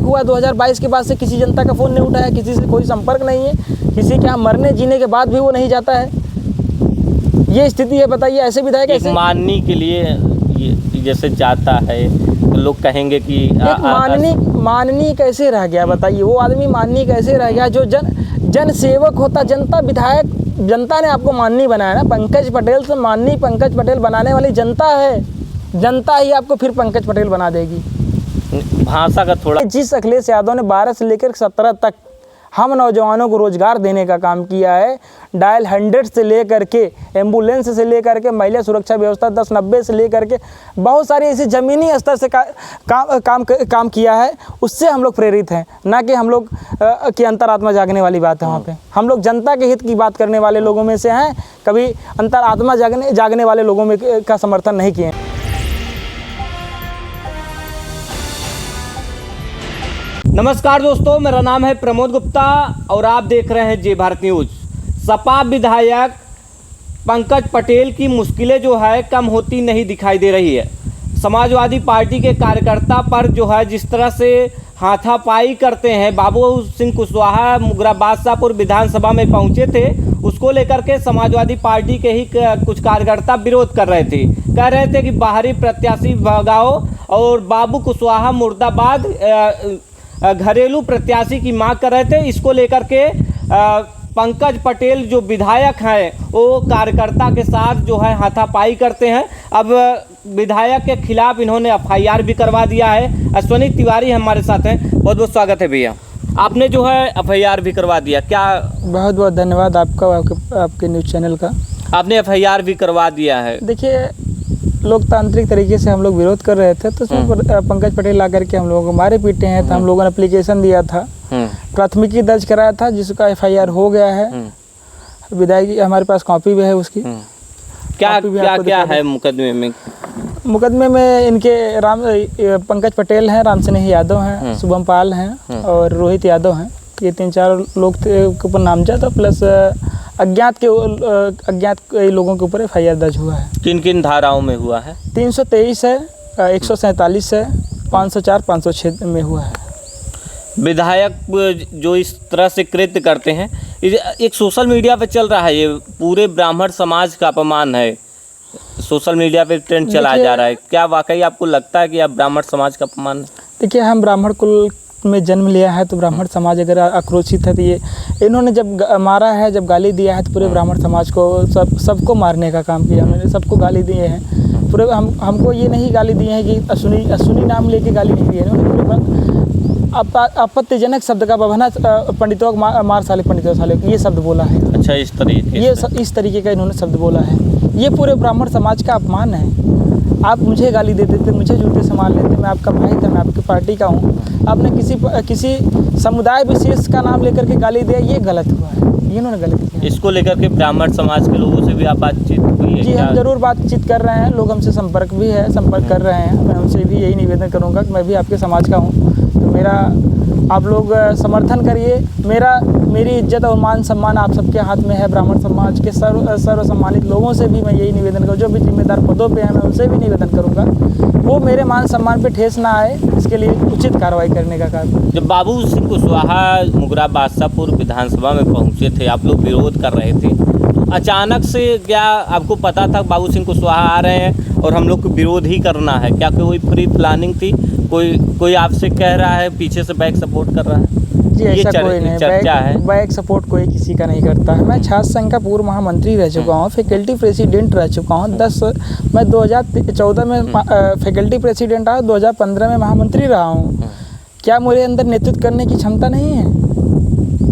हुआ 2022 के बाद से किसी जनता का फ़ोन नहीं उठाया, किसी से कोई संपर्क नहीं है, किसी के यहाँ मरने जीने के बाद भी वो नहीं जाता है। ये स्थिति है, बताइए ऐसे विधायक ऐसे माननी के लिए ये जैसे जाता है तो लोग कहेंगे कि एक माननीय कैसे रह गया, बताइए वो आदमी माननीय कैसे रह गया जो जन सेवक होता, जनता विधायक, जनता ने आपको माननीय बनाया ना। पंकज पटेल से माननीय पंकज पटेल बनाने वाली जनता है, जनता ही आपको फिर पंकज पटेल बना देगी। भाषा का थोड़ा, जिस अखिलेश यादव ने 12 से लेकर 17 तक हम नौजवानों को रोजगार देने का काम किया है, डायल 100 से लेकर के एम्बुलेंस से लेकर के महिला सुरक्षा व्यवस्था 1090 से लेकर के बहुत सारी ऐसी ज़मीनी स्तर से काम किया है, उससे हम लोग प्रेरित हैं। ना कि हम लोग की अंतरात्मा जागने वाली बात है। वहाँ पे हम लोग जनता के हित की बात करने वाले लोगों में से हैं, कभी अंतरात्मा जागने वाले लोगों में का समर्थन नहीं किए। नमस्कार दोस्तों, मेरा नाम है प्रमोद गुप्ता और आप देख रहे हैं जय भारत न्यूज़। सपा विधायक पंकज पटेल की मुश्किलें जो है कम होती नहीं दिखाई दे रही है। समाजवादी पार्टी के कार्यकर्ता पर जो है जिस तरह से हाथापाई करते हैं, बाबू सिंह कुशवाहा मुगरा बादशाहपुर विधानसभा में पहुंचे थे, उसको लेकर के समाजवादी पार्टी के ही कुछ कार्यकर्ता विरोध कर रहे थे। कह रहे थे कि बाहरी प्रत्याशी भगाओ और बाबू कुशवाहा मुर्दाबाद घरेलू प्रत्याशी की मांग कर रहे थे। इसको लेकर के पंकज पटेल जो विधायक हैं वो कार्यकर्ता के साथ जो है हाथापाई करते हैं। अब विधायक के खिलाफ इन्होंने FIR भी करवा दिया है। अश्वनी तिवारी हमारे साथ हैं, बहुत बहुत स्वागत है भैया। आपने जो है FIR भी करवा दिया, क्या? बहुत बहुत धन्यवाद आपका, आपके न्यूज़ चैनल का। आपने FIR भी करवा दिया है। देखिए, लोकतांत्रिक तरीके से हम लोग विरोध कर रहे थे, तो उसमें पंकज पटेल ला करके हम लोगों को मारे पीटे हैं। तो हम लोगों ने एप्लीकेशन दिया था, प्राथमिकी दर्ज कराया था, जिसका FIR हो गया है। विधायक हमारे पास कॉपी भी है उसकी। क्या है मुकदमे में? मुकदमे में इनके पंकज पटेल हैं, राम सिंह यादव हैं, शुभम पाल हैं और रोहित यादव हैं। ये 3-4 लोग थे के ऊपर नामजद है, प्लस अज्ञात कई लोगों के ऊपर FIR दर्ज हुआ है। किन किन धाराओं में हुआ है? 323 है, 147 है, 504, 506 में हुआ है। विधायक जो इस तरह से कृत्य करते हैं, एक सोशल मीडिया पे चल रहा है, ये पूरे ब्राह्मण समाज का अपमान है। सोशल मीडिया पे ट्रेंड चला जा रहा है, क्या वाकई आपको लगता है कि आप ब्राह्मण समाज का अपमान है? देखिए, हम ब्राह्मण कुल में जन्म लिया है, तो ब्राह्मण समाज अगर आक्रोशित है तो ये इन्होंने जब मारा है, जब गाली दिया है, तो पूरे ब्राह्मण समाज को सबको मारने का काम किया। उन्होंने सबको गाली दिए हैं। पूरे हमको ये नहीं गाली दिए हैं कि अश्विनी नाम लेके गाली नहीं दी है। उन्होंने आपत्तिजनक शब्द का बहाना पंडितों को मार साले, पंडितों साले, ये शब्द बोला है। अच्छा, इस तरीके का इन्होंने शब्द बोला है। ये पूरे ब्राह्मण समाज का अपमान है। आप मुझे गाली दे देते, मुझे जूते संभाल लेते, मैं आपका भाई था, मैं आपकी पार्टी का हूँ। आपने किसी समुदाय विशेष का नाम लेकर के गाली दिया, ये गलत हुआ है, ये इन्होंने गलत किया। इसको लेकर के ब्राह्मण समाज के लोगों से भी आप बातचीत हुई है? जी, हम जरूर बातचीत कर रहे हैं, लोग हमसे संपर्क कर रहे हैं। मैं उनसे भी यही निवेदन करूँगा कि मैं भी आपके समाज का हूँ, तो मेरा आप लोग समर्थन करिए। मेरी इज्जत और मान सम्मान आप सबके हाथ में है। ब्राह्मण समाज के सर्व सम्मानित लोगों से भी मैं यही निवेदन करूँ, जो भी जिम्मेदार पदों पे हैं, मैं उनसे भी निवेदन करूँगा वो मेरे मान सम्मान पे ठेस ना आए, इसके लिए उचित कार्रवाई करने का कार्य। जब बाबू सिंह कुशवाहा मुगरा बादशाहपुर विधानसभा में पहुँचे थे, आप लोग विरोध कर रहे थे, तो अचानक से क्या आपको पता था बाबू सिंह कुशवाहा आ रहे हैं और हम लोग को विरोध ही करना है? क्या कोई प्री प्लानिंग थी? कोई आपसे कह रहा है, पीछे से बैक सपोर्ट कर रहा है? जी, ऐसा कोई नहीं, चर्चा है। बैक सपोर्ट कोई किसी का नहीं करता है। मैं छात्र संघ का पूर्व महामंत्री रह चुका हूँ, फैकल्टी प्रेसिडेंट रह चुका हूँ। मैं 2014 में फैकल्टी प्रेसिडेंट आया, 2015 में महामंत्री रहा हूँ। क्या मेरे अंदर नेतृत्व करने की क्षमता नहीं है?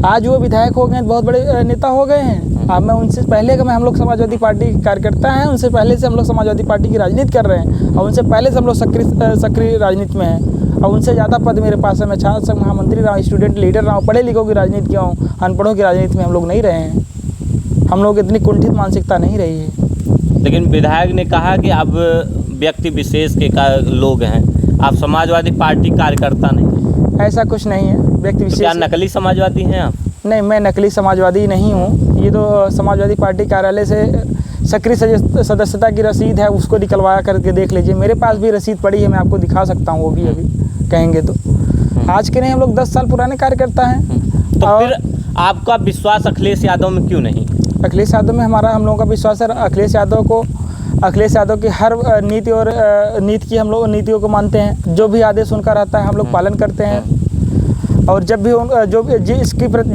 आज वो विधायक हो गए, बहुत बड़े नेता हो गए हैं। अब मैं उनसे पहले का हम लोग समाजवादी पार्टी के कार्यकर्ता हैं, उनसे पहले से हम लोग समाजवादी पार्टी की राजनीति कर रहे हैं, और उनसे पहले से हम लोग सक्रिय राजनीति में हैं, और उनसे ज़्यादा पद मेरे पास है। मैं छात्र संघ महामंत्री रहा हूँ, स्टूडेंट लीडर रहा हूँ, पढ़े लिखों की राजनीति किया हूँ, अनपढ़ों की राजनीति में हम लोग नहीं रहे हैं। हम लोग इतनी कुंठित मानसिकता नहीं रही है। लेकिन विधायक ने कहा कि आप व्यक्ति विशेष के लोग हैं, आप समाजवादी पार्टी कार्यकर्ता नहीं। ऐसा कुछ नहीं है, व्यक्ति विशेष। क्या नकली समाजवादी हैं आप? नहीं, मैं नकली समाजवादी नहीं हूँ। ये तो समाजवादी पार्टी कार्यालय से सक्रिय सदस्यता की रसीद है, उसको निकलवाया करके देख लीजिए। मेरे पास भी रसीद पड़ी है, मैं आपको दिखा सकता हूँ वो भी, अभी कहेंगे तो। आज के नहीं, हम लोग 10 साल पुराने कार्यकर्ता हैं। तो फिर आपका विश्वास अखिलेश यादव में क्यों नहीं? अखिलेश यादव में हम लोगों का विश्वास है। अखिलेश यादव की हर नीति और नीति की हम लोग नीतियों को मानते हैं। जो भी आदेश उनका रहता है हम लोग पालन करते हैं। और जब भी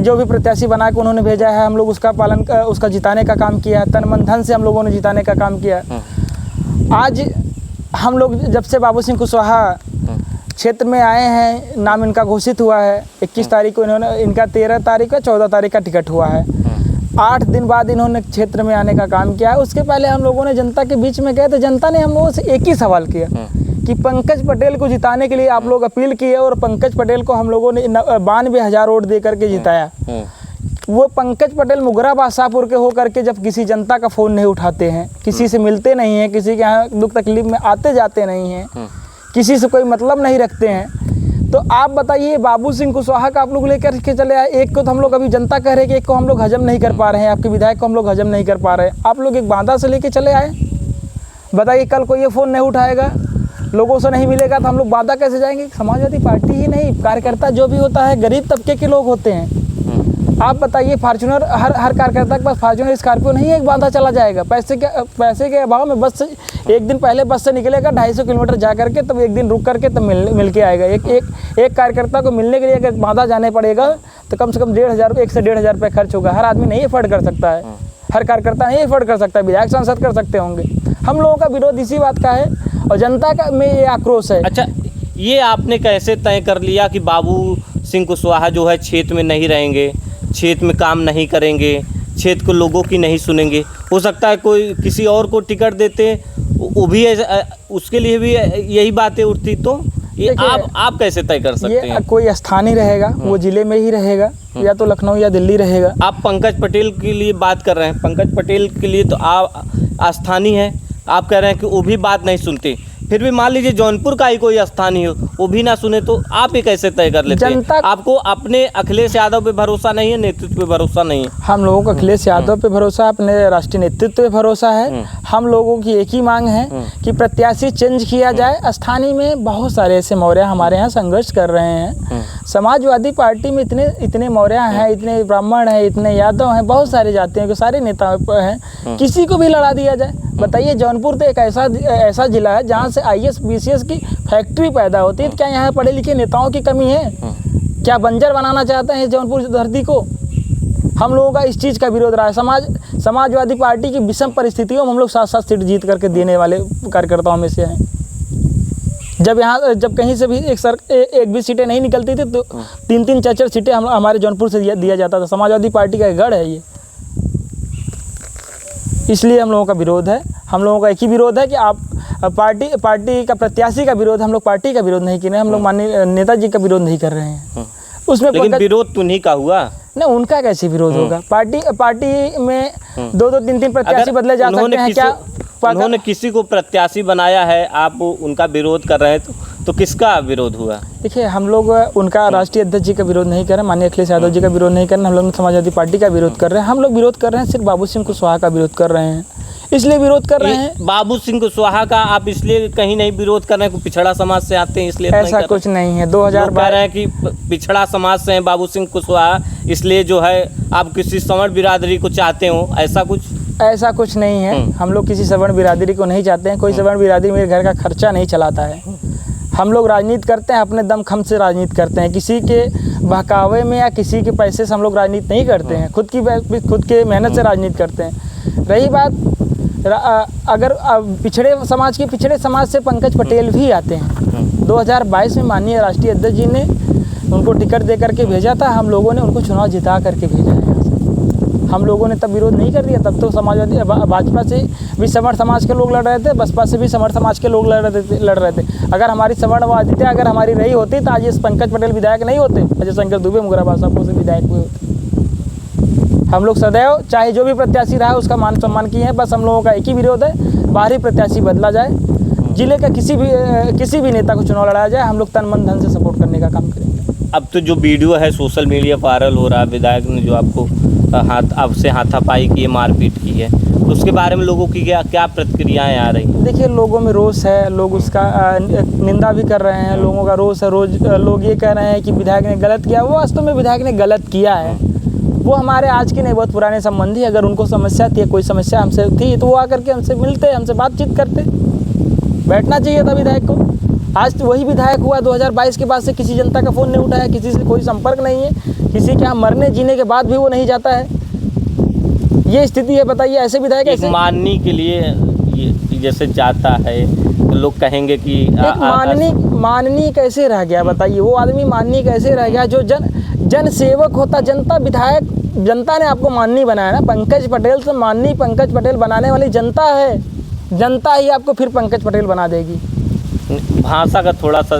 जो भी प्रत्याशी बना के उन्होंने भेजा है, हम लोग उसका जिताने का काम किया है। तन मन धन से हम लोगों ने जिताने का काम किया। आज हम लोग जब से बाबू सिंह कुशवाहा क्षेत्र में आए हैं, नाम इनका घोषित हुआ है। 21 तारीख को इनका 13 तारीख या 14 तारीख का टिकट हुआ है। 8 दिन बाद इन्होंने क्षेत्र में आने का काम किया है। उसके पहले हम लोगों ने जनता के बीच में गए तो जनता ने हम लोगों से एक ही सवाल किया कि पंकज पटेल को जिताने के लिए आप लोग अपील किए और पंकज पटेल को हम लोगों ने 92,000 वोट दे करके जिताया। वो पंकज पटेल मुगरा बादशाहपुर के होकर के जब किसी जनता का फ़ोन नहीं उठाते हैं, किसी से मिलते नहीं हैं, किसी के यहाँ दुख तकलीफ में आते जाते नहीं हैं, किसी से कोई मतलब नहीं रखते हैं, तो आप बताइए बाबू सिंह कुशवाहा का आप लोग लेकर के चले आए। एक को तो हम लोग अभी जनता कह रहे हैं कि एक को हम लोग हजम नहीं कर पा रहे हैं, आपके विधायक को हम लोग हजम नहीं कर पा रहे हैं। आप लोग एक बांदा से लेके चले आए। बताइए कल को ये फ़ोन नहीं उठाएगा, लोगों से नहीं मिलेगा तो हम लोग बांदा कैसे जाएंगे? समाजवादी पार्टी ही नहीं, कार्यकर्ता जो भी होता है गरीब तबके के लोग होते हैं। आप बताइए फॉर्च्यूनर हर कार्यकर्ता के पास फॉर्च्यूनर स्कॉर्पियो नहीं है, एक बांधा चला जाएगा। पैसे के अभाव में बस से एक दिन पहले बस से निकलेगा 250 किलोमीटर जा करके, तब एक दिन रुक करके तब मिल के आएगा। एक कार्यकर्ता को मिलने के लिए अगर बांधा जाने पड़ेगा तो कम से कम 1,500 से 1,500 रुपये खर्च होगा। हर आदमी नहीं अफोर्ड कर सकता है, हर कार्यकर्ता नहीं अफोर्ड कर सकता है। विधायक सांसद कर सकते होंगे। हम लोगों का विरोध इसी बात का है और जनता का में ये आक्रोश है। अच्छा, ये आपने कैसे तय कर लिया कि बाबू सिंह कुशवाहा जो है क्षेत्र में नहीं रहेंगे, क्षेत्र में काम नहीं करेंगे, क्षेत्र को लोगों की नहीं सुनेंगे? हो सकता है कोई किसी और को टिकट देते, वो भी उसके लिए भी यही बातें उठती। तो ये आप कैसे तय कर सकते हैं? कोई स्थानीय रहेगा, वो जिले में ही रहेगा, या तो लखनऊ या दिल्ली रहेगा। आप पंकज पटेल के लिए बात कर रहे हैं। पंकज पटेल के लिए तो आप स्थानीय हैं, आप कह रहे हैं कि वो भी बात नहीं सुनते। फिर भी मान लीजिए जौनपुर का ही कोई स्थानीय हो, वो भी ना सुने, तो आप ये कैसे तय कर लेते हैं? आपको अपने अखिलेश यादव पे भरोसा नहीं है, नेतृत्व पे भरोसा नहीं है? हम लोगों को अखिलेश यादव पे भरोसा, अपने राष्ट्रीय नेतृत्व पे भरोसा है। हम लोगों की एक ही मांग है कि प्रत्याशी चेंज किया जाए। स्थानीय में बहुत सारे ऐसे मौर्य हमारे यहाँ संघर्ष कर रहे हैं। समाजवादी पार्टी में इतने मौर्य हैं, इतने ब्राह्मण हैं, इतने यादव हैं, बहुत सारे जातियों के सारे नेता हैं, किसी को भी लड़ा दिया जाए। बताइए जौनपुर तो एक ऐसा जिला है जहाँ से IAS BCS की फैक्ट्री पैदा होती है। क्या यहाँ पढ़े लिखे नेताओं की कमी है? क्या बंजर बनाना चाहते हैं जौनपुर धरती को? हम लोगों का इस चीज़ का विरोध रहा है। समाजवादी पार्टी की विषम परिस्थितियों में हम लोग 7-7 सीट जीत करके देने वाले कार्यकर्ताओं में से हैं। जब कहीं से भी एक भी सीटें नहीं निकलती थी तो 3-3 4-4 सीटें हमारे जौनपुर से दिया जाता था। समाजवादी पार्टी का गढ़ है ये, इसलिए हम लोगों का विरोध है। हम लोगों का एक ही विरोध है कि आप पार्टी का प्रत्याशी का विरोध, हम लोग पार्टी का विरोध नहीं कर रहे हैं, हम लोग माननीय नेताजी का विरोध नहीं कर रहे हैं। उसमें लेकिन विरोध तो नहीं का हुआ ना, उनका कैसे विरोध होगा? पार्टी में 2-2 3-3 प्रत्याशी बदले जा सकते हैं क्या? उन्होंने किसी को प्रत्याशी बनाया है, आप उनका विरोध कर रहे हैं, तो किसका विरोध हुआ? देखिए हम लोग उनका राष्ट्रीय अध्यक्ष जी का विरोध नहीं कर रहे हैं, माननीय अखिलेश यादव जी का विरोध नहीं कर रहे हैं। हम लोग समाजवादी पार्टी का विरोध कर रहे हैं। हम लोग विरोध कर रहे हैं सिर्फ बाबू सिंह कुशवाहा का विरोध कर रहे हैं, इसलिए विरोध कर रहे हैं। बाबू सिंह कुशवाहा का आप इसलिए कहीं नहीं विरोध कर रहे हैं, पिछड़ा समाज से आते हैं इसलिए? ऐसा कुछ नहीं है। 2012 कह रहे हैं कि पिछड़ा समाज से हैं बाबू सिंह कुशवाहा, इसलिए जो है आप किसी सवर्ण बिरादरी को चाहते हो, ऐसा कुछ नहीं है। हम लोग किसी सवर्ण बिरादरी को नहीं चाहते हैं। कोई सवर्ण बिरादरी मेरे घर का खर्चा नहीं चलाता है। हम लोग राजनीति करते हैं, अपने दम खम से राजनीति करते हैं। किसी के बहकावे में या किसी के पैसे से हम लोग राजनीति नहीं करते हैं, खुद के मेहनत से राजनीति करते हैं। रही बात अगर पिछड़े समाज से पंकज पटेल भी आते हैं। 2022 में माननीय राष्ट्रीय अध्यक्ष जी ने उनको टिकट दे करके भेजा था, हम लोगों ने उनको चुनाव जिता करके भेजा है यहाँ से। हम लोगों ने तब विरोध नहीं कर दिया, तब तो समाजवादी भाजपा से भी सवर्ण समाज के लोग लड़ रहे थे, बसपा से भी सवर्ण समाज के लोग लड़ रहे थे। अगर हमारी सवर्णवादिता अगर हमारी रही होती तो आज ये पंकज पटेल विधायक नहीं होते, अजय शंकर दुबे मुगरा बादशाहपुर से विधायक हुए होते। हम लोग सदैव चाहे जो भी प्रत्याशी रहा उसका मान सम्मान किए हैं। बस हम लोगों का एक ही विरोध है, बाहरी प्रत्याशी बदला जाए, जिले का किसी भी नेता को चुनाव लड़ाया जाए, हम लोग तन मन धन से सपोर्ट करने का काम करेंगे। अब तो जो वीडियो है सोशल मीडिया वायरल हो रहा है, विधायक ने जो आपको आपसे हाथापाई की है, मारपीट की है, तो उसके बारे में लोगों की क्या प्रतिक्रियाएं आ रही हैं? देखिए, लोगों में रोष है, लोग उसका निंदा भी कर रहे हैं, लोगों का रोष है। रोज लोग ये कह रहे हैं कि विधायक ने गलत किया। वो वास्तव में विधायक ने गलत किया है। वो हमारे आज के नहीं, बहुत पुराने संबंधी। अगर उनको समस्या थी, कोई समस्या हमसे थी, तो वो आकर के हमसे मिलते, हमसे बातचीत करते। बैठना चाहिए था विधायक को। आज तो वही विधायक हुआ 2022 के बाद से किसी जनता का फ़ोन नहीं उठाया, किसी से कोई संपर्क नहीं है, किसी के यहाँ मरने जीने के बाद भी वो नहीं जाता है। ये स्थिति है, बताइए। ऐसे विधायक ऐसे माननी के लिए ये जैसे जाता है तो लोग कहेंगे कि माननीय कैसे रह गया, बताइए। वो आदमी माननीय कैसे रह गया जो जन सेवक होता। जनता विधायक, जनता ने आपको माननीय बनाया ना। पंकज पटेल से माननीय पंकज पटेल बनाने वाली जनता है। जनता ही आपको फिर पंकज पटेल बना देगी। भाषा का थोड़ा सा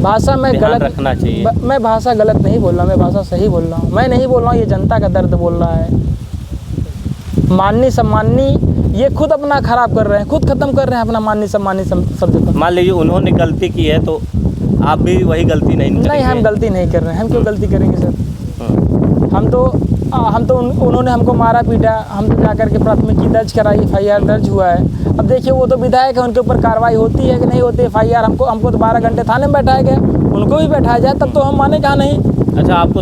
भाषा में गलत रखना चाहिए। मैं भाषा गलत नहीं बोल रहा, मैं भाषा सही बोल रहा हूँ। मैं नहीं बोल रहा हूँ, ये जनता का दर्द बोल रहा है। माननीय सम्माननीय ये खुद अपना खराब कर रहे हैं, खुद खत्म कर रहे हैं अपना माननीय सम्माननीय शब्द को। मान लीजिए उन्होंने गलती की है तो आप भी वही गलती नहीं करेंगे? नहीं, हम गलती नहीं कर रहे हैं। हम क्यों गलती करेंगे सर? हम तो उन्होंने हमको मारा पीटा, हम तो जाकर के प्राथमिकी दर्ज कराई, FIR दर्ज हुआ है। अब देखिए, वो तो विधायक है, उनके ऊपर कार्रवाई होती है कि नहीं होती है। FIR हमको तो 12 घंटे थाने में बैठाया गया, उनको भी बैठाया जाए, तब तो हम माने कहा नहीं। अच्छा, आप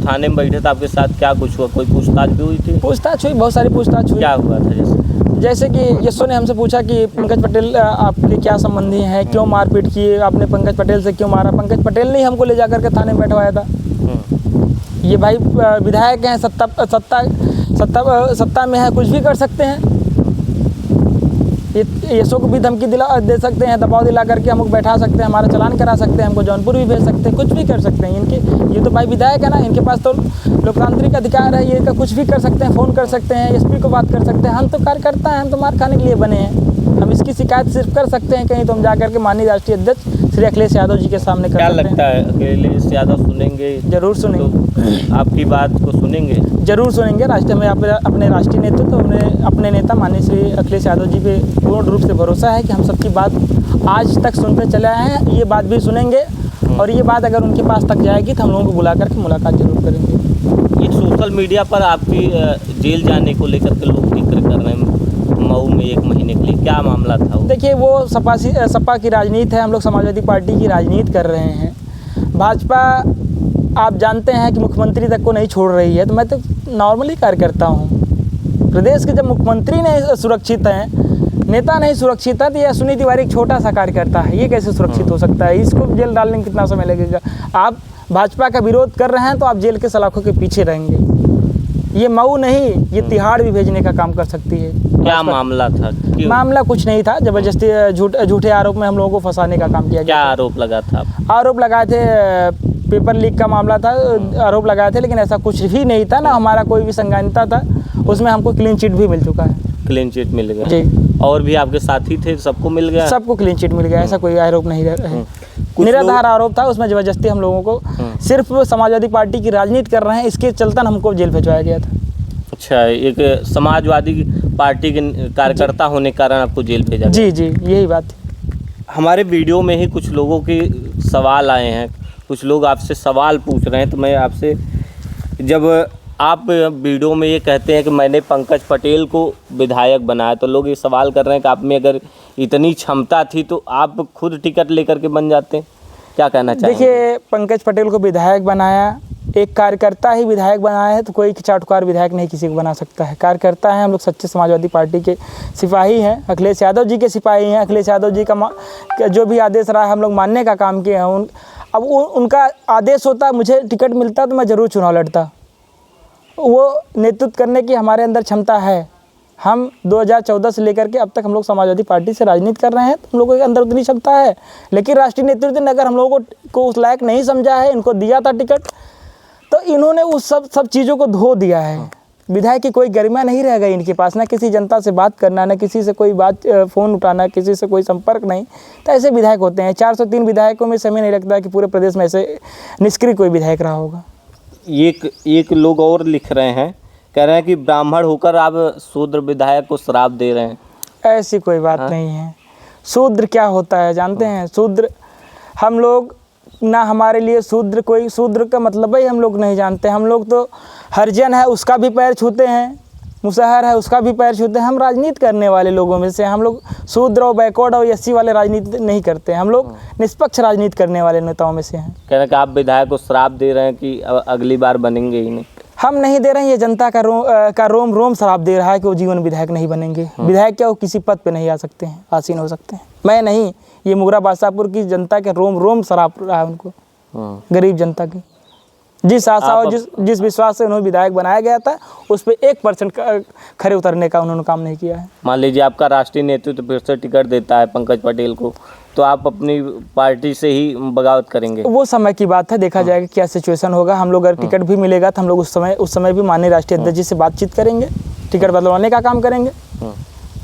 थाने में बैठे थे, आपके साथ क्या कुछ हुआ? कोई पूछताछ भी हुई थी? पूछताछ हुई, बहुत सारी पूछताछ हुई। क्या हुआ था? जैसे कि यशो ने हमसे पूछा कि पंकज पटेल आपके क्या संबंधी हैं, क्यों मारपीट किए, आपने पंकज पटेल से क्यों मारा? पंकज पटेल ने हमको ले जा करके थाने में बैठवाया था। ये भाई विधायक हैं, सत्ता में है, कुछ भी कर सकते हैं। यशो को भी धमकी दे सकते हैं, दबाव दिला करके हमको बैठा सकते हैं, हमारा चालान करा सकते हैं, हमको जौनपुर भी भेज सकते हैं, कुछ भी कर सकते हैं। ये तो भाई विधायक है ना, इनके पास तो लोकतांत्रिक अधिकार है, ये कुछ भी कर सकते हैं, फ़ोन कर सकते हैं, SP को बात कर सकते हैं। हम तो कार्यकर्ता हैं, हम तो मार खाने के लिए बने हैं। हम इसकी शिकायत सिर्फ कर सकते हैं कहीं, तो हम जाकर के माननीय राष्ट्रीय अध्यक्ष श्री अखिलेश यादव जी के सामने कर सकते हैं। क्या लगता है, अखिलेश यादव सुनेंगे? जरूर सुनेंगे। तो आपकी बात को सुनेंगे? जरूर सुनेंगे। में अपने राष्ट्रीय नेतृत्व, अपने नेता माननीय श्री अखिलेश यादव जी पे पूर्ण रूप से भरोसा है कि हम सबकी बात आज तक सुनते चले आए हैं। ये बात भी सुनेंगे, और ये बात अगर उनके पास तक जाएगी तो हम लोगों को बुला करके मुलाकात जरूर करेंगे। ये सोशल मीडिया पर आपकी जेल जाने को लेकर के लोग जिक्र कर रहे हैं, मऊ में 1 महीने के लिए, क्या मामला था वो? देखिए, वो सपा की राजनीति है। हम लोग समाजवादी पार्टी की राजनीति कर रहे हैं। भाजपा आप जानते हैं कि मुख्यमंत्री तक को नहीं छोड़ रही है, तो मैं तो नॉर्मली कार्यकर्ता हूँ। प्रदेश के जब मुख्यमंत्री नहीं सुरक्षित हैं, नेता नहीं सुरक्षित है, तो यह सुनील तिवारी एक छोटा सा कार्यकर्ता है, ये कैसे सुरक्षित हो सकता है? इसको जेल डालने में कितना समय लगेगा? आप भाजपा का विरोध कर रहे हैं तो आप जेल के सलाखों के पीछे रहेंगे। ये मऊ नहीं, ये तिहाड़ भी भेजने का काम कर सकती है। क्या मामला था? मामला कुछ नहीं था, जबरदस्ती झूठे आरोप में हम लोगों को फंसाने का काम किया गया। क्या आरोप लगा था? आरोप लगाए थे, पेपर लीक का मामला था, आरोप लगाए थे, लेकिन ऐसा कुछ भी नहीं था ना। हमारा कोई भी संज्ञानिता था, उसमें हमको क्लीन चिट भी मिल चुका है। क्लीन चिट मिल गया जी। और भी आपके साथी थे, सबको मिल गया? सबको क्लीन चिट मिल गया, ऐसा कोई आरोप नहीं है। निराधार आरोप था, उसमें जबरदस्ती हम लोगों को सिर्फ समाजवादी पार्टी की राजनीति कर रहे हैं, इसके चलतन हमको जेल भिजवाया गया था। अच्छा, एक समाजवादी पार्टी के कार्यकर्ता होने के कारण आपको जेल भेजा? जी, यही बात है। हमारे वीडियो में ही कुछ लोगों के सवाल आए हैं, कुछ लोग आपसे सवाल पूछ रहे हैं, तो मैं आपसे, जब आप वीडियो में ये कहते हैं कि मैंने पंकज पटेल को विधायक बनाया, तो लोग ये सवाल कर रहे हैं कि आप में अगर इतनी क्षमता थी तो आप खुद टिकट लेकर के बन जाते, क्या कहना चाहेंगे? देखिए, पंकज पटेल को विधायक बनाया, एक कार्यकर्ता ही विधायक बनाया है, तो कोई चाटुकार विधायक नहीं किसी को बना सकता है। कार्यकर्ता हैं हम लोग, सच्चे समाजवादी पार्टी के सिपाही हैं, अखिलेश यादव जी के सिपाही हैं। अखिलेश यादव जी का जो भी आदेश रहा है हम लोग मानने का काम किए हैं। अब उनका आदेश होता, मुझे टिकट मिलता तो मैं ज़रूर चुनाव लड़ता। वो नेतृत्व करने की हमारे अंदर क्षमता है। हम 2014 से लेकर के अब तक हम लोग समाजवादी पार्टी से राजनीति कर रहे हैं, तो हम लोगों के अंदर उतनी क्षमता है। लेकिन राष्ट्रीय नेतृत्व ने अगर हम लोगों को उस लायक नहीं समझा है, इनको दिया था टिकट, तो इन्होंने उस सब चीज़ों को धो दिया है। विधायक की कोई गरिमा नहीं रह गई इनके पास, ना किसी जनता से बात करना, ना किसी से कोई फ़ोन उठाना, किसी से कोई संपर्क नहीं। तो ऐसे विधायक होते हैं। 403 विधायकों में समय नहीं लगता कि पूरे प्रदेश में ऐसे निष्क्रिय कोई विधायक रहा होगा। एक लोग और लिख रहे हैं, कह रहे हैं कि ब्राह्मण होकर आप शूद्र विधायक को श्राप दे रहे हैं। ऐसी कोई बात नहीं है। शूद्र क्या होता है जानते हैं? शूद्र हम लोग ना हमारे लिए शूद्र, कोई शूद्र का मतलब ही हम लोग नहीं जानते। हम लोग तो हरिजन है उसका भी पैर छूते हैं, मुसहर है उसका भी पैर छूते हैं। हम राजनीति करने वाले लोगों में से, हम लोग शूद्र और बैकवर्ड और एससी वाले राजनीति नहीं करते। हम लोग निष्पक्ष राजनीति करने वाले नेताओं में से हैं। कह रहे हैं कि आप विधायक को श्राप दे रहे हैं कि अगली बार बनेंगे ही नहीं। हम नहीं दे रहे हैं, ये जनता का रोम रोम श्राप दे रहा है कि वो जीवन विधायक नहीं बनेंगे। विधायक क्या, वो किसी पद पे नहीं आ सकते हैं, आसीन हो सकते हैं। मैं नहीं, ये मुगरा बादशाहपुर की जनता के रोम रोम श्राप रहा है उनको, गरीब जनता की। जिस आशा और जिस विश्वास से उन्हें विधायक बनाया गया था, उस पर 1% खरे उतरने का उन्होंने काम नहीं किया है। मान लीजिए आपका राष्ट्रीय नेतृत्व फिर से टिकट देता है पंकज पटेल को, तो आप अपनी पार्टी से ही बगावत करेंगे? वो समय की बात है, देखा जाएगा क्या सिचुएशन होगा। हम लोग अगर टिकट भी मिलेगा तो हम लोग उस समय भी माननीय राष्ट्रीय अध्यक्ष जी से बातचीत करेंगे, टिकट बदलवाने का काम करेंगे।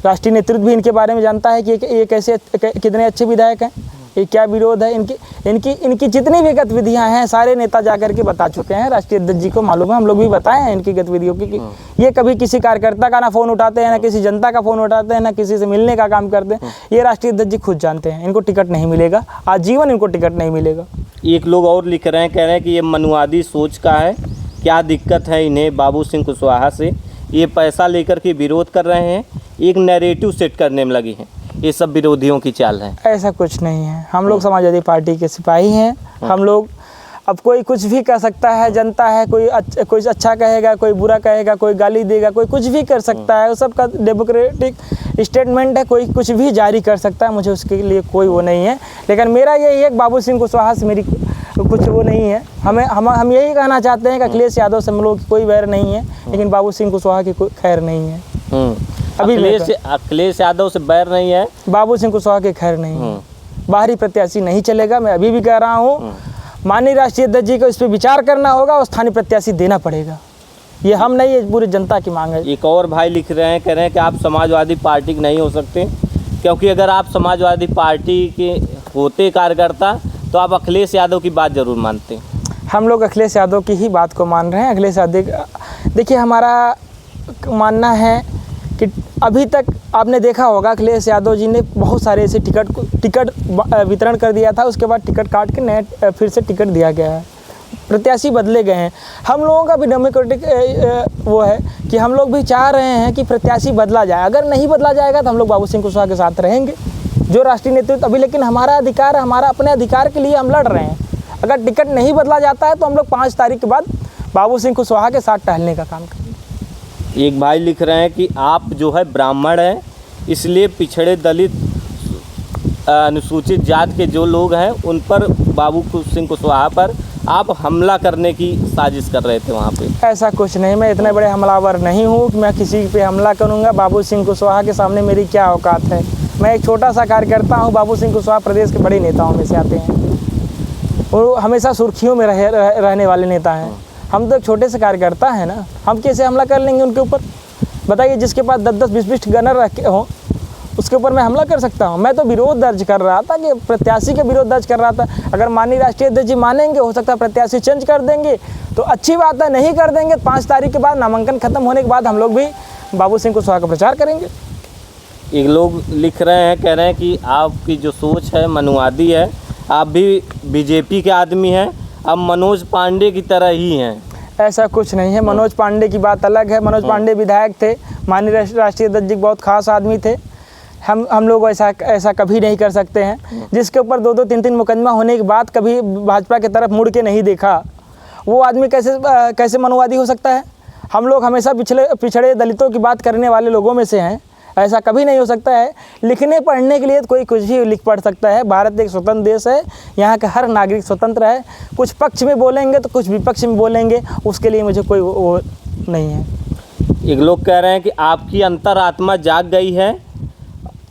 राष्ट्रीय नेतृत्व भी इनके बारे में जानता है कि ये कैसे कितने अच्छे विधायक हैं, ये क्या विरोध है। इनकी जितनी भी गतिविधियां हैं सारे नेता जाकर के बता चुके हैं, राष्ट्रीय अध्यक्ष जी को मालूम है। हम लोग भी बताए हैं इनकी गतिविधियों की, ये कभी किसी कार्यकर्ता का ना फ़ोन उठाते हैं, ना किसी जनता का फ़ोन उठाते हैं, ना किसी से मिलने का काम करते हैं। ये राष्ट्रीय अध्यक्ष जी खुद जानते हैं, इनको टिकट नहीं मिलेगा, आजीवन इनको टिकट नहीं मिलेगा। एक लोग और लिख रहे हैं, कह रहे हैं कि ये मनुवादी सोच का है, क्या दिक्कत है इन्हें बाबू सिंह कुशवाहा से, ये पैसा लेकर के विरोध कर रहे हैं, एक नैरेटिव सेट करने में लगे हैं। ये सब विरोधियों की चाल है। ऐसा कुछ नहीं है, हम लोग समाजवादी पार्टी के सिपाही हैं। हम लोग, अब कोई कुछ भी कर सकता है, जनता है, कोई अच्छा कहेगा, कोई बुरा कहेगा, कोई गाली देगा, कोई कुछ भी कर सकता है, वो सबका डेमोक्रेटिक स्टेटमेंट है, कोई कुछ भी जारी कर सकता है, मुझे उसके लिए कोई वो नहीं है। लेकिन मेरा यही है कि बाबू सिंह कुशवाहा से मेरी कुछ वो नहीं है। हम यही कहना चाहते हैं कि अखिलेश यादव से हम लोग की कोई वैर नहीं है, लेकिन बाबू सिंह कुशवाहा की कोई खैर नहीं है। अभी अखिलेश यादव से बैर नहीं है, बाबू सिंह कुशवाहा के खैर नहीं है। बाहरी प्रत्याशी नहीं चलेगा, मैं अभी भी कह रहा हूँ। माननीय राष्ट्रीय अध्यक्ष जी को इस पर विचार करना होगा और स्थानीय प्रत्याशी देना पड़ेगा। ये हम नहीं, ये पूरी जनता की मांग है। एक और भाई लिख रहे हैं, कह रहे हैं कि आप समाजवादी पार्टी के नहीं हो सकते, क्योंकि अगर आप समाजवादी पार्टी के होते कार्यकर्ता तो आप अखिलेश यादव की बात ज़रूर मानते। हम लोग अखिलेश यादव की ही बात को मान रहे हैं। अखिलेश यादव, देखिए हमारा मानना है कि अभी तक आपने देखा होगा अखिलेश यादव जी ने बहुत सारे ऐसे टिकट वितरण कर दिया था, उसके बाद टिकट काट के नए फिर से टिकट दिया गया है, प्रत्याशी बदले गए हैं। हम लोगों का भी डेमोक्रेटिक वो है कि हम लोग भी चाह रहे हैं कि प्रत्याशी बदला जाए। अगर नहीं बदला जाएगा तो हम लोग बाबू सिंह कुशवाहा के साथ रहेंगे, जो राष्ट्रीय नेतृत्व अभी। लेकिन हमारा अधिकार है, हमारा अपने अधिकार के लिए हम लड़ रहे हैं। अगर टिकट नहीं बदला जाता है तो हम लोग 5 तारीख के बाद बाबू सिंह कुशवाहा के साथ टहलने का काम करेंगे। एक भाई लिख रहे हैं कि आप जो है ब्राह्मण हैं, इसलिए पिछड़े दलित अनुसूचित जात के जो लोग हैं उन पर बाबू सिंह कुशवाहा पर आप हमला करने की साजिश कर रहे थे वहाँ पे। ऐसा कुछ नहीं, मैं इतने बड़े हमलावर नहीं हूँ कि मैं किसी पे हमला करूँगा। बाबू सिंह कुशवाहा के सामने मेरी क्या औकात है। मैं एक छोटा सा कार्यकर्ता हूँ। बाबू सिंह कुशवाहा प्रदेश के बड़े नेताओं में से आते हैं, वो हमेशा सुर्खियों में रहने वाले नेता हैं। हम तो एक छोटे से कार्यकर्ता हैं ना, हम कैसे हमला कर लेंगे उनके ऊपर? बताइए, जिसके पास 10-10, 20-20 गनर रखे हों उसके ऊपर मैं हमला कर सकता हूं? मैं तो विरोध दर्ज कर रहा था, कि प्रत्याशी का विरोध दर्ज कर रहा था। अगर माननीय राष्ट्रीय अध्यक्ष जी मानेंगे, हो सकता है प्रत्याशी चेंज कर देंगे तो अच्छी बात है, नहीं कर देंगे 5 तारीख के बाद नामांकन खत्म होने के बाद हम लोग भी बाबू सिंह कुशवाहा का प्रचार करेंगे। एक लोग लिख रहे हैं, कह रहे हैं कि आपकी जो सोच है मनुवादी है, आप भी बीजेपी के आदमी हैं, अब मनोज पांडे की तरह ही हैं। ऐसा कुछ नहीं है, मनोज पांडे की बात अलग है। मनोज पांडे विधायक थे, माननीय राष्ट्रीय अध्यक्ष जी बहुत खास आदमी थे। हम लोग ऐसा कभी नहीं कर सकते हैं। जिसके ऊपर 2-2, 3-3 मुकदमा होने के बाद कभी भाजपा की तरफ मुड़ के नहीं देखा, वो आदमी कैसे मनुवादी हो सकता है? हम लोग हमेशा पिछड़े दलितों की बात करने वाले लोगों में से हैं। ऐसा कभी नहीं हो सकता है। लिखने पढ़ने के लिए तो कोई कुछ भी लिख पढ़ सकता है। भारत एक स्वतंत्र देश है, यहाँ का हर नागरिक स्वतंत्र है। कुछ पक्ष में बोलेंगे तो कुछ विपक्ष में बोलेंगे, उसके लिए मुझे कोई वो नहीं है। एक लोग कह रहे हैं कि आपकी अंतरात्मा जाग गई है,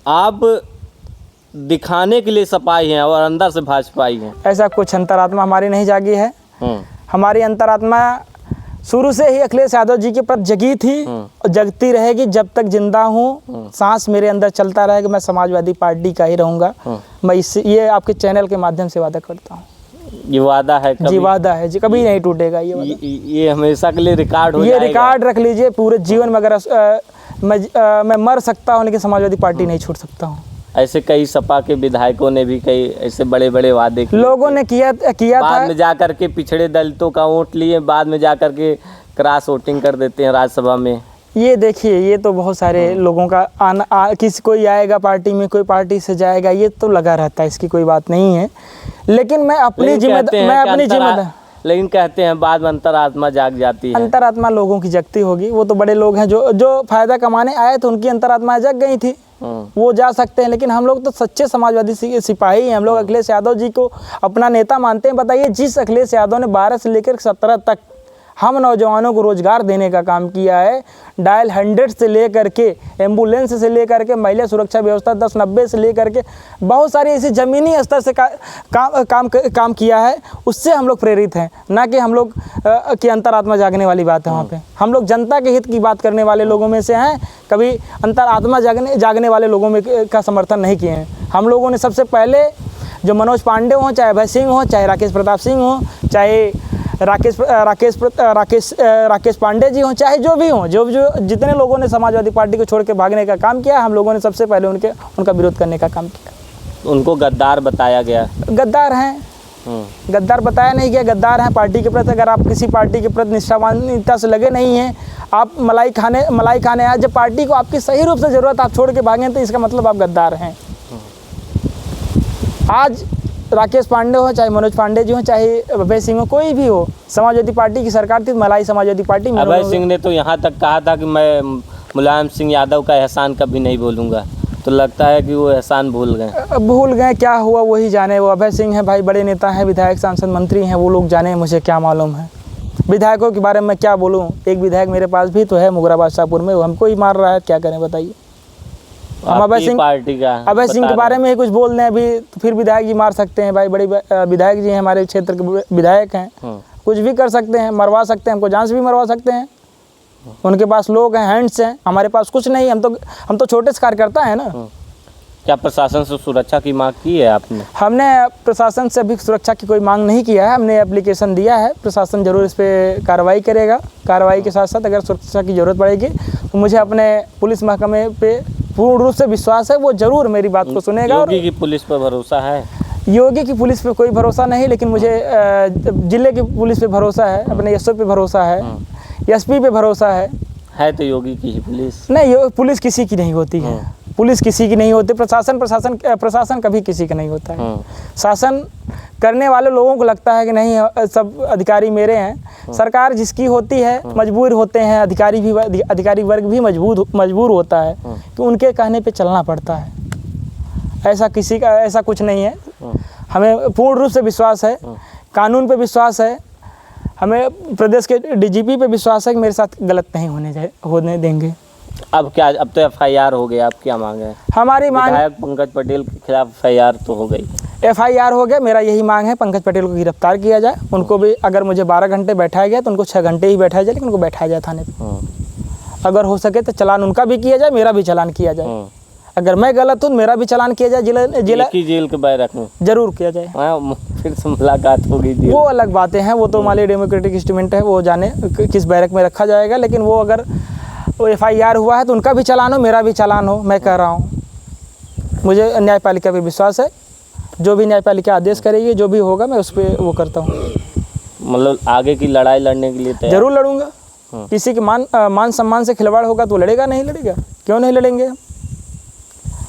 आप दिखाने के लिए सपाई हैं और अंदर से भाजपाई हैं। ऐसा कुछ अंतरात्मा हमारी नहीं जागी है। हमारी अंतरात्मा शुरू से ही अखिलेश यादव जी के प्रति जगी थी और जगती रहेगी जब तक जिंदा हूँ। सांस मेरे अंदर चलता रहेगा, मैं समाजवादी पार्टी का ही रहूँगा। मैं ये आपके चैनल के माध्यम से वादा करता हूँ। ये वादा है? जी वादा है जी, कभी नहीं टूटेगा ये वादा। ये हमेशा के लिए रिकॉर्ड हो जाएगा। ये रिकॉर्ड रख लीजिए पूरे जीवन में। अगर मैं मर सकता हूँ लेकिन समाजवादी पार्टी नहीं छोड़ सकता हूँ। ऐसे कई सपा के विधायकों ने भी कई ऐसे बड़े बड़े वादे किए, लोगों ने किया बाद था। में जाकर के पिछड़े दलितों का वोट लिए, बाद में जाकर के क्रॉस वोटिंग कर देते हैं राज्यसभा में। ये देखिए, ये तो बहुत सारे लोगों का किसी कोई आएगा पार्टी में, कोई पार्टी से जाएगा, ये तो लगा रहता है, इसकी कोई बात नहीं है। लेकिन मैं अपनी जिम्मेदारी, लेकिन कहते हैं बाद में अंतरात्मा जाग जाती है। अंतरात्मा लोगों की जगती होगी, वो तो बड़े लोग हैं जो फायदा कमाने आए थे, उनकी अंतरात्मा जग गई थी, वो जा सकते हैं। लेकिन हम लोग तो सच्चे समाजवादी सिपाही हैं, हम लोग अखिलेश यादव जी को अपना नेता मानते हैं। बताइए, जिस अखिलेश यादव ने 12 से लेकर 17 तक हम नौजवानों को रोजगार देने का काम किया है, डायल 100 से लेकर के एम्बुलेंस से लेकर के महिला सुरक्षा व्यवस्था 1090 से लेकर के बहुत सारी ऐसी ज़मीनी स्तर से काम किया है, उससे हम लोग प्रेरित हैं। ना कि हम लोग की अंतरात्मा जागने वाली बात है। वहाँ पे हम लोग जनता के हित की बात करने वाले लोगों में से हैं, कभी अंतरात्मा जागने वाले लोगों में का समर्थन नहीं किए हैं। हम लोगों ने सबसे पहले जो मनोज पांडे हों, चाहे अभय सिंह हो, चाहे राकेश प्रताप सिंह हो, चाहे राकेश पांडे जी हों, चाहे जो भी हों, जो जितने लोगों ने समाजवादी पार्टी को छोड़ के भागने का काम किया, हम लोगों ने सबसे पहले उनका विरोध करने का काम किया। उनको गद्दार बताया गया। गद्दार हैं, गद्दार बताया नहीं गया, गद्दार हैं पार्टी के प्रति। अगर आप किसी पार्टी के प्रति निष्ठावानता से लगे नहीं हैं, आप मलाई खाने आए, जब पार्टी को आपकी सही रूप से ज़रूरत, आप छोड़ के भागें, तो इसका मतलब आप गद्दार हैं। आज राकेश पांडे हो, चाहे मनोज पांडे जी हो, चाहे अभय सिंह हो, कोई भी हो, समाजवादी पार्टी की सरकार थी, मलाई समाजवादी पार्टी। अभय सिंह ने तो यहाँ तक कहा था कि मैं मुलायम सिंह यादव का एहसान कभी नहीं भूलूंगा, तो लगता है कि वो एहसान भूल गए। क्या हुआ वही जाने। वो अभय सिंह हैं भाई, बड़े नेता हैं, विधायक सांसद मंत्री हैं, वो लोग जाने, मुझे क्या मालूम है। विधायकों के बारे में क्या बोलूँ, एक विधायक मेरे पास भी तो है मुगराबाद शाहपुर में, वो हमको ही मार रहा है, क्या करें बताइए। हम अभय सिंह के बारे में ही कुछ बोल दें अभी, तो फिर विधायक जी मार सकते हैं भाई। बड़े विधायक जी हैं, हमारे क्षेत्र के विधायक हैं, कुछ भी कर सकते हैं, मरवा सकते हैं, हमको जान से भी मरवा सकते हैं। उनके पास लोग हैं, हैंड्स हैं, हमारे पास कुछ नहीं। हम तो छोटे से कार्यकर्ता हैं ना। क्या प्रशासन से सुरक्षा की मांग की है आपने? हमने प्रशासन से अभी सुरक्षा की कोई मांग नहीं किया है। हमने एप्लीकेशन दिया है, प्रशासन जरूर इस पर कार्रवाई करेगा। कार्रवाई के साथ साथ अगर सुरक्षा की ज़रूरत पड़ेगी तो मुझे अपने पुलिस महकमे पे पूर्ण रूप से विश्वास है, वो ज़रूर मेरी बात को सुनेगा। योगी की पुलिस पर भरोसा है? योगी की पुलिस पे कोई भरोसा नहीं, लेकिन मुझे जिले की पुलिस पे भरोसा है, अपने एसओ पे भरोसा है, एसपी पे भरोसा है तो योगी की ही पुलिस नहीं, पुलिस किसी की नहीं होती है। पुलिस किसी की नहीं होती। प्रशासन कभी किसी का नहीं होता है। शासन करने वाले लोगों को लगता है कि नहीं, सब अधिकारी मेरे हैं। सरकार जिसकी होती है, मजबूर होते हैं अधिकारी वर्ग भी मजबूर होता है कि उनके कहने पे चलना पड़ता है। ऐसा कुछ नहीं है। हमें पूर्ण रूप से विश्वास है, कानून पे विश्वास है, हमें प्रदेश के डीजीपी पे विश्वास है कि मेरे साथ गलत नहीं होने देंगे। अब तो एफआईआर हो गया, अब क्या मांग है? हमारी मांग, विधायक पंकज पटेल के खिलाफ एफआईआर तो हो गई, एफआईआर हो गया। मेरा यही मांग है, पंकज पटेल को गिरफ्तार किया जाए। उनको भी, अगर मुझे 12 घंटे बैठाया गया तो उनको 6 घंटे ही बैठाया जाए, लेकिन उनको बैठाया जाए थाने पर। अगर हो सके तो चलान उनका भी किया जाए, मेरा भी चलान किया जाए। अगर मैं गलत हूँ, मेरा भी चलान किया जाए, जेल के बैरक में जरूर किया जाए। फिर से मुलाकात होगी, वो अलग बातें हैं, वो तो माली डेमोक्रेटिक इंस्ट्रूमेंट है, वो जाने किस बैरक में रखा जाएगा। लेकिन वो अगर एफआईआर हुआ है तो उनका भी चालान हो, मेरा भी चालान हो। मैं कह रहा हूँ, मुझे न्यायपालिका पे विश्वास है। जो भी न्यायपालिका आदेश करेगी, जो भी होगा, मैं उस पर वो करता हूँ। मतलब आगे की लड़ाई लड़ने के लिए जरूर लड़ूंगा। किसी के मान सम्मान से खिलवाड़ होगा तो लड़ेगा, नहीं लड़ेगा? क्यों नहीं लड़ेंगे?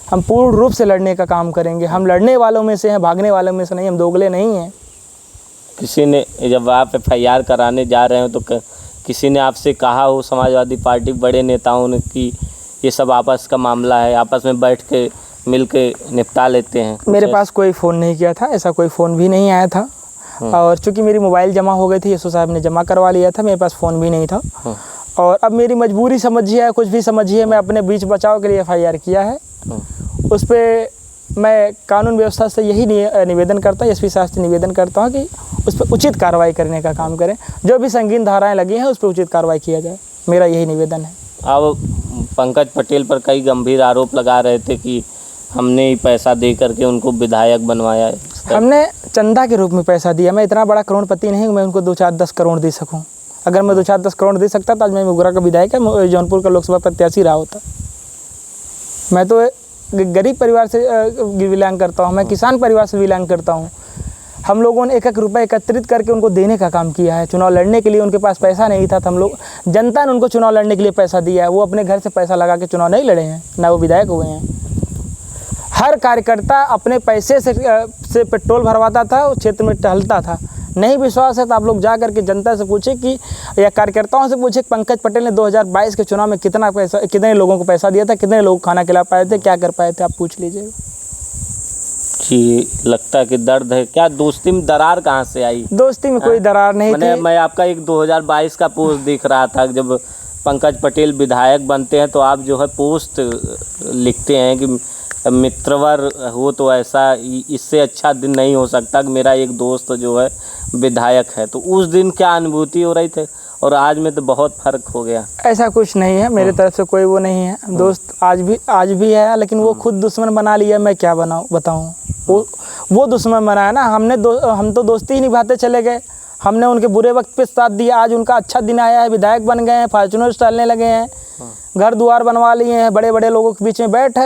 हम पूर्ण रूप से लड़ने का काम करेंगे। हम लड़ने वालों में से हैं, भागने वालों में से नहीं। हम दोगले नहीं हैं। किसी ने, जब आप एफआईआर कराने जा रहे हो तो किसी ने आपसे कहा हो, समाजवादी पार्टी बड़े नेताओं ने, कि ये सब आपस का मामला है, आपस में बैठ के मिल के निपटा लेते हैं? मेरे पास कोई फ़ोन नहीं किया था, ऐसा कोई फ़ोन भी नहीं आया था। और चूँकि मेरी मोबाइल जमा हो गई थी, एसओ साहब ने जमा करवा लिया था, मेरे पास फ़ोन भी नहीं था। और अब मेरी मजबूरी समझिए, कुछ भी समझिए, मैं अपने बीच बचाव के लिए एफआईआर किया है। उस पर मैं कानून व्यवस्था से यही निवेदन करता हूँ, एसपी साहब से निवेदन करता हूँ कि उस पर उचित कार्रवाई करने का काम करें। जो भी संगीन धाराएं लगी हैं, उस पर उचित कार्रवाई किया जाए, मेरा यही निवेदन है। अब पंकज पटेल पर कई गंभीर आरोप लगा रहे थे कि हमने ही पैसा दे करके उनको विधायक बनवाया है। हमने चंदा के रूप में पैसा दिया। मैं इतना बड़ा करोड़पति नहीं हूँ, मैं उनको 2-4-10 करोड़ दे सकूँ। अगर मैं 2-4-10 करोड़ दे सकता तो आज मैं मुगरा का विधायक, जौनपुर का लोकसभा प्रत्याशी रहा होता। मैं तो गरीब परिवार से बिलोंग करता हूँ, मैं किसान परिवार से बिलोंग करता हूँ। हम लोगों ने 1-1 रुपये एकत्रित करके उनको देने का काम किया है। चुनाव लड़ने के लिए उनके पास पैसा नहीं था, तो हम लोग, जनता ने उनको चुनाव लड़ने के लिए पैसा दिया है। वो अपने घर से पैसा लगा के चुनाव नहीं लड़े हैं, ना वो विधायक हुए हैं। हर कार्यकर्ता अपने पैसे से पेट्रोल भरवाता था, उस क्षेत्र में टहलता था। नहीं विश्वास है तो आप लोग जा करके जनता से पूछे कि, या कार्यकर्ताओं से पूछे, पंकज पटेल ने 2022 के चुनाव में कितने लोगों को पैसा दिया था, कितने लोग खाना खिला पाए थे, क्या कर पाए थे, आप पूछ लीजिएगा। जी, लगता है कि दर्द है। क्या दोस्ती में दरार कहाँ से आई? दोस्ती में कोई दरार नहीं थी। मैं आपका एक 2022 का पोस्ट देख रहा था, जब पंकज पटेल विधायक बनते हैं तो आप जो है पोस्ट लिखते हैं कि मित्रवर हो तो ऐसा, इससे अच्छा दिन नहीं हो सकता कि मेरा एक दोस्त जो है विधायक है। तो उस दिन क्या अनुभूति हो रही थी और आज में तो बहुत फ़र्क हो गया? ऐसा कुछ नहीं है, मेरे तरफ से कोई वो नहीं है। दोस्त आज भी है, लेकिन वो खुद दुश्मन बना लिया। मैं क्या बताऊं? वो दुश्मन बना है ना। हम तो दोस्ती ही निभाते चले गए। हमने उनके बुरे वक्त पे साथ दिया, आज उनका अच्छा दिन आया है, विधायक बन गए हैं, फॉर्च्यूनर चलने लगे हैं, घर द्वार बनवा लिए हैं, बड़े बड़े लोगों के बीच में बैठ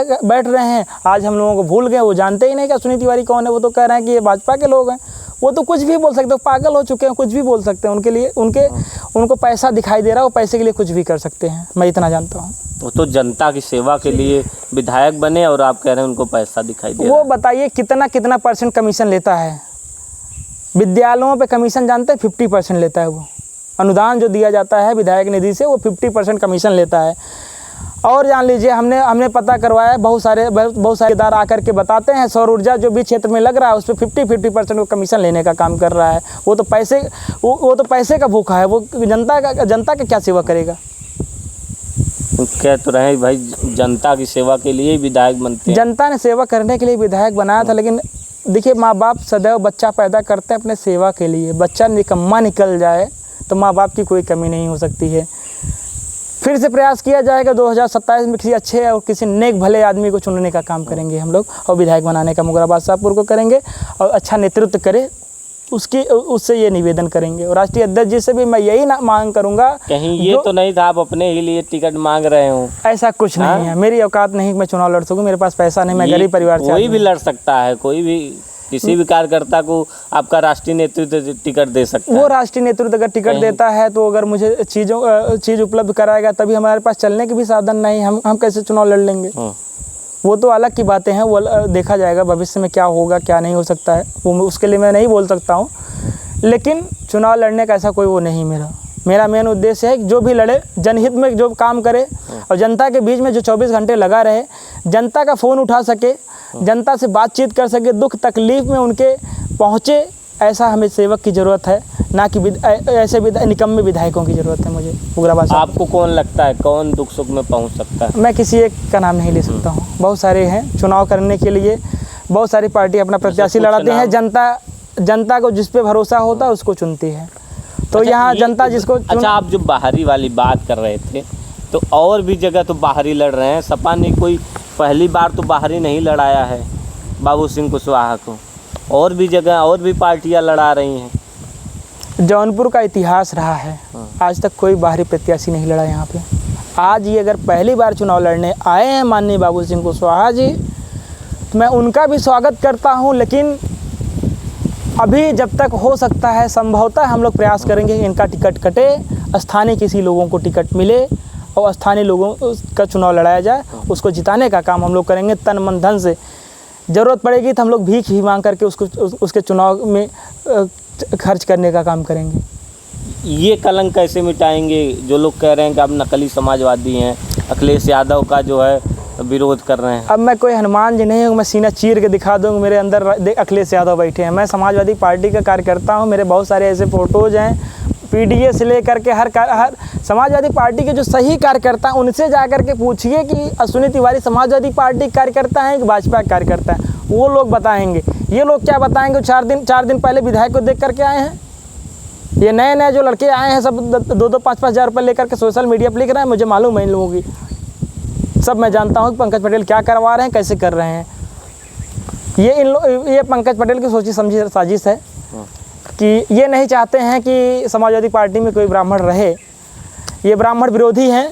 रहे हैं। आज हम लोगों को भूल गए, वो जानते ही नहीं कि सुनील तिवारी कौन है। वो तो कह रहे हैं कि ये भाजपा के लोग हैं। वो तो कुछ भी बोल सकते हैं, पागल हो चुके हैं, कुछ भी बोल सकते हैं। उनके लिए उनको पैसा दिखाई दे रहा है, वो पैसे के लिए कुछ भी कर सकते हैं, मैं इतना जानता हूँ। वो तो जनता की सेवा के लिए विधायक बने और आप कह रहे हैं उनको पैसा दिखाई दे रहा है। वो बताइए कितना % कमीशन लेता है? विद्यालयों पे कमीशन जानते हैं? 50% लेता है। वो अनुदान जो दिया जाता है विधायक निधि से, वो 50% कमीशन लेता है। और जान लीजिए, हमने पता करवाया, बहुत सारे इदारे आकर के बताते हैं, सौर ऊर्जा जो भी क्षेत्र में लग रहा है उस पर 50% को कमीशन लेने का काम कर रहा है। वो तो पैसे का भूखा है। वो जनता का क्या सेवा करेगा? कह तो रहे भाई, जनता की सेवा के लिए विधायक बनते हैं। जनता ने सेवा करने के लिए विधायक बनाया था, लेकिन देखिए, माँ बाप सदैव बच्चा पैदा करते हैं अपने सेवा के लिए। बच्चा निकम्मा निकल जाए तो माँ बाप की कोई कमी नहीं हो सकती है। फिर से प्रयास किया जाएगा 2027 में, किसी अच्छे और किसी नेक भले आदमी को चुनने का काम करेंगे हम लोग, और विधायक बनाने का मुगराबाद शाहपुर को करेंगे, और अच्छा नेतृत्व करे उससे ये निवेदन करेंगे। और राष्ट्रीय अध्यक्ष जी से भी मैं यही मांग करूंगा। कहीं ये तो नहीं था आप अपने ही लिए टिकट मांग रहे हो? ऐसा कुछ नहीं है, मेरी औकात नहीं कि मैं चुनाव लड़ सकूं, मेरे पास पैसा नहीं, मैं गरीब परिवार से। कोई भी लड़ सकता है, कोई भी किसी भी कार्यकर्ता को आपका राष्ट्रीय नेतृत्व टिकट दे सकता है। वो राष्ट्रीय नेतृत्व अगर टिकट देता है तो अगर मुझे चीज़ उपलब्ध कराएगा, तभी हमारे पास चलने के भी साधन नहीं, हम कैसे चुनाव लड़ लेंगे? वो तो अलग की बातें हैं, वो देखा जाएगा भविष्य में क्या होगा क्या नहीं हो सकता है, वो उसके लिए मैं नहीं बोल सकता हूँ। लेकिन चुनाव लड़ने का ऐसा कोई वो नहीं मेरा मेन उद्देश्य है कि जो भी लड़े जनहित में जो काम करे, और जनता के बीच में जो 24 घंटे लगा रहे, जनता का फ़ोन उठा सके, जनता से बातचीत कर सके, दुख तकलीफ़ में उनके पहुँचे, ऐसा हमें सेवक की ज़रूरत है, ना कि ऐसे निकम्मे विधायकों की ज़रूरत है मुझे उग्रवाद। आपको कौन लगता है कौन दुख सुख में पहुंच सकता है? मैं किसी एक का नाम नहीं ले सकता हूं, बहुत सारे हैं। चुनाव करने के लिए बहुत सारी पार्टी अपना प्रत्याशी लड़ाते हैं, जनता को जिस पे भरोसा होता है उसको चुनती है। तो अच्छा, यहाँ जनता जिसको अच्छा, आप जो बाहरी वाली बात कर रहे थे, तो और भी जगह तो बाहरी लड़ रहे हैं। सपा ने कोई पहली बार तो बाहरी नहीं लड़ाया है बाबू सिंह कुशवाहा को, और भी जगह और भी पार्टियां लड़ा रही हैं। जौनपुर का इतिहास रहा है, आज तक कोई बाहरी प्रत्याशी नहीं लड़ा यहाँ पे। आज ये अगर पहली बार चुनाव लड़ने आए हैं माननीय बाबू सिंह कुशवाहा जी, तो मैं उनका भी स्वागत करता हूँ। लेकिन अभी जब तक हो सकता है, संभवतः हम लोग प्रयास करेंगे इनका टिकट कटे, स्थानीय किसी लोगों को टिकट मिले और स्थानीय लोगों का चुनाव लड़ाया जाए, उसको जिताने का काम हम लोग करेंगे तन मन धन से। ज़रूरत पड़ेगी तो हम लोग भीख ही मांग करके उसके चुनाव में खर्च करने का काम करेंगे। ये कलंक कैसे मिटाएंगे जो लोग कह रहे हैं कि आप नकली समाजवादी हैं, अखिलेश यादव का जो है विरोध कर रहे हैं? अब मैं कोई हनुमान जी नहीं हूँ, मैं सीना चीर के दिखा दूँगा मेरे अंदर अखिलेश यादव बैठे हैं। मैं समाजवादी पार्टी का कार्यकर्ता हूँ, मेरे बहुत सारे ऐसे फ़ोटोज़ हैं, PDA से लेकर के हर समाजवादी पार्टी के जो सही कार्यकर्ता हैं उनसे जा कर के पूछिए कि सुनील तिवारी समाजवादी पार्टी के कार्यकर्ता हैं कि भाजपा के कार्यकर्ता हैं, वो लोग बताएंगे। ये लोग क्या बताएंगे? 4 दिन पहले विधायक को देख करके आए हैं। ये नए जो लड़के आए हैं सब 2-2, 5-5 हज़ार रुपये लेकर के सोशल मीडिया पर लिख रहे हैं, मुझे मालूम है इन लोगों की। सब मैं जानता हूँ कि पंकज पटेल क्या करवा रहे हैं, कैसे कर रहे हैं। ये पंकज पटेल की सोची समझी साजिश है कि ये नहीं चाहते हैं कि समाजवादी पार्टी में कोई ब्राह्मण रहे। ये ब्राह्मण विरोधी हैं।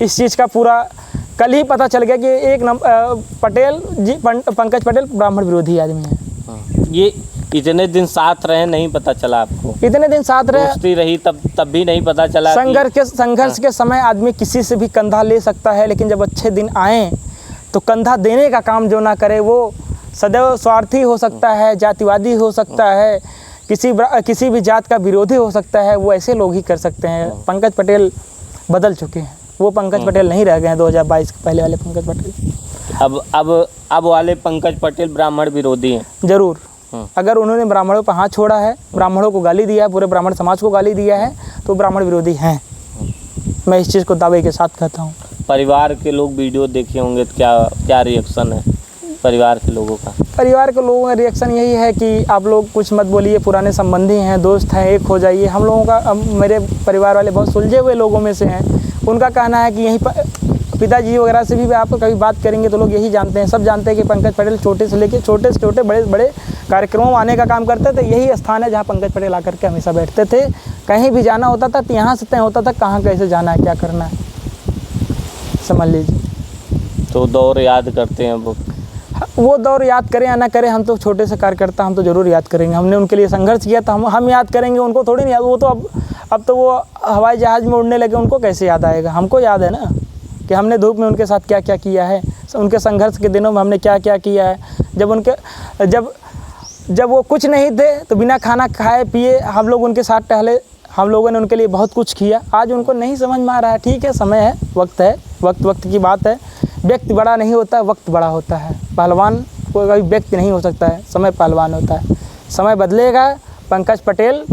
इस चीज़ का पूरा कल ही पता चल गया कि एक पटेल जी पंकज पटेल ब्राह्मण विरोधी आदमी है। ये इतने दिन साथ रहे, नहीं पता चला आपको? इतने दिन साथ रहे, दोस्ती रही तब भी नहीं पता चला? संघर्ष के समय आदमी किसी से भी कंधा ले सकता है, लेकिन जब अच्छे दिन आए तो कंधा देने का काम जो ना करे वो सदैव स्वार्थी हो सकता है, जातिवादी हो सकता है, किसी भी जात का विरोधी हो सकता है, वो ऐसे लोग ही कर सकते हैं। पंकज पटेल बदल चुके हैं, वो पंकज पटेल नहीं रह गए हैं 2022 के पहले वाले पंकज पटेल। अब वाले पंकज पटेल ब्राह्मण विरोधी हैं। जरूर, अगर उन्होंने ब्राह्मणों पर हाथ छोड़ा है, ब्राह्मणों को गाली दिया है, पूरे ब्राह्मण समाज को गाली दिया है, तो ब्राह्मण विरोधी हैं। मैं इस चीज़ को दावे के साथ कहता हूँ। परिवार के लोग वीडियो देखे होंगे तो क्या रिएक्शन है परिवार के लोगों का? परिवार के लोगों का रिएक्शन यही है कि आप लोग कुछ मत बोलिए, पुराने संबंधी हैं, दोस्त हैं, एक हो जाइए। हम लोगों का मेरे परिवार वाले बहुत सुलझे हुए लोगों में से हैं। उनका कहना है कि यहीं पर पिताजी वगैरह से भी आप कभी बात करेंगे तो लोग यही जानते हैं, सब जानते हैं कि पंकज पटेल छोटे से लेके छोटे से छोटे बड़े बड़े कार्यक्रमों में आने का काम करते थे। यही स्थान है जहाँ पंकज पटेल आकर के हमेशा बैठते थे। कहीं भी जाना होता था तो यहाँ से तय होता था कहाँ कैसे जाना है, क्या करना है, समझ लीजिए। तो दौर याद करते हैं वो दौर याद करें या ना करें, हम तो छोटे से कार्यकर्ता, हम तो ज़रूर याद करेंगे। हमने उनके लिए संघर्ष किया था, हम याद करेंगे, उनको थोड़ी नहीं याद। वो तो अब तो वो हवाई जहाज़ में उड़ने लगे, उनको कैसे याद आएगा? हमको याद है ना कि हमने धूप में उनके साथ क्या क्या किया है, उनके संघर्ष के दिनों में हमने क्या क्या किया है। जब वो कुछ नहीं थे तो बिना खाना खाए पिए हम लोग उनके साथ टहले, हम लोगों ने उनके लिए बहुत कुछ किया। आज उनको नहीं समझ में आ रहा है। ठीक है, समय है, वक्त की बात है। व्यक्ति बड़ा नहीं होता, वक्त बड़ा होता है। पहलवान कोई कभी व्यक्ति नहीं हो सकता है, समय पहलवान होता है। समय बदलेगा, पंकज पटेल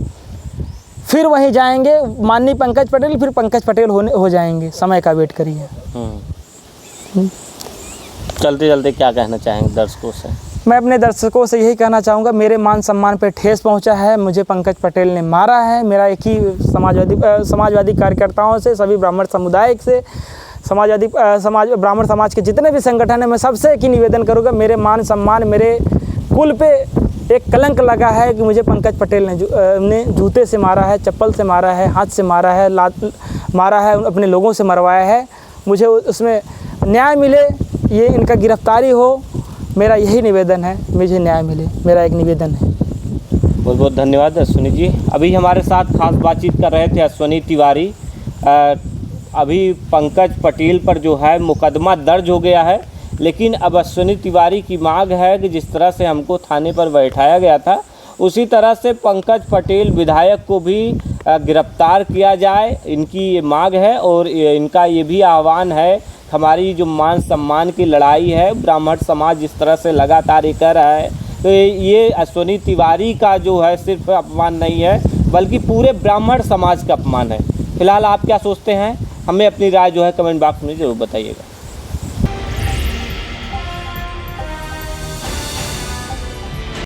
फिर वहीं जाएंगे, माननीय पंकज पटेल फिर पंकज पटेल हो जाएंगे। समय का वेट करिए। चलते चलते क्या कहना चाहेंगे दर्शकों से? मैं अपने दर्शकों से यही कहना चाहूँगा, मेरे मान सम्मान पे ठेस पहुँचा है, मुझे पंकज पटेल ने मारा है। मेरा एक ही समाजवादी कार्यकर्ताओं से, सभी ब्राह्मण समुदाय से, ब्राह्मण समाज के जितने भी संगठन हैं, मैं सबसे एक ही निवेदन करूँगा, मेरे मान सम्मान, मेरे कुल पे एक कलंक लगा है कि मुझे पंकज पटेल ने जूते से मारा है, चप्पल से मारा है, हाथ से मारा है, मारा है, अपने लोगों से मरवाया है। मुझे उसमें न्याय मिले, ये इनका गिरफ्तारी हो, मेरा यही निवेदन है, मुझे न्याय मिले, मेरा एक निवेदन है। बहुत बहुत धन्यवाद अश्विनी जी। अभी हमारे साथ खास बातचीत कर रहे थे अश्विनी तिवारी। अभी पंकज पटेल पर जो है मुकदमा दर्ज हो गया है, लेकिन अब अश्विनी तिवारी की मांग है कि जिस तरह से हमको थाने पर बैठाया गया था, उसी तरह से पंकज पटेल विधायक को भी गिरफ्तार किया जाए, इनकी ये मांग है। और इनका ये भी आह्वान है, हमारी जो मान सम्मान की लड़ाई है, ब्राह्मण समाज जिस तरह से लगातार ये कर रहा है, तो ये अश्विनी तिवारी का जो है सिर्फ अपमान नहीं है, बल्कि पूरे ब्राह्मण समाज का अपमान है। फिलहाल आप क्या सोचते हैं? हमें अपनी राय जो है कमेंट बॉक्स में ज़रूर बताइएगा।